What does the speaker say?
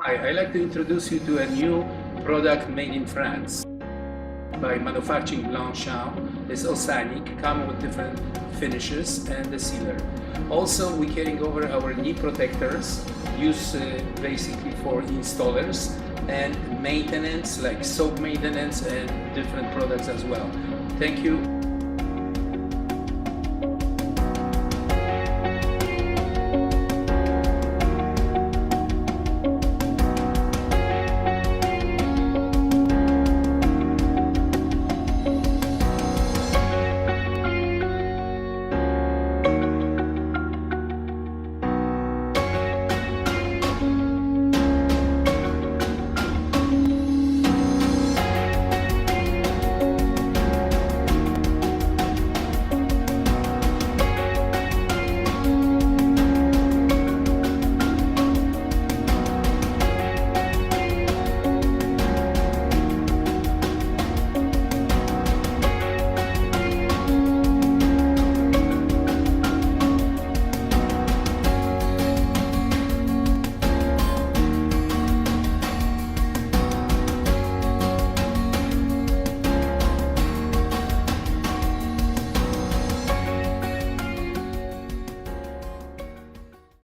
Hi, I'd like to introduce you to a new product made in France by manufacturing Blanchon. It's oceanic, come with different finishes and the sealer. Also, we're carrying over our knee protectors, used basically for installers and maintenance, like soap maintenance and different products as well. Thank you.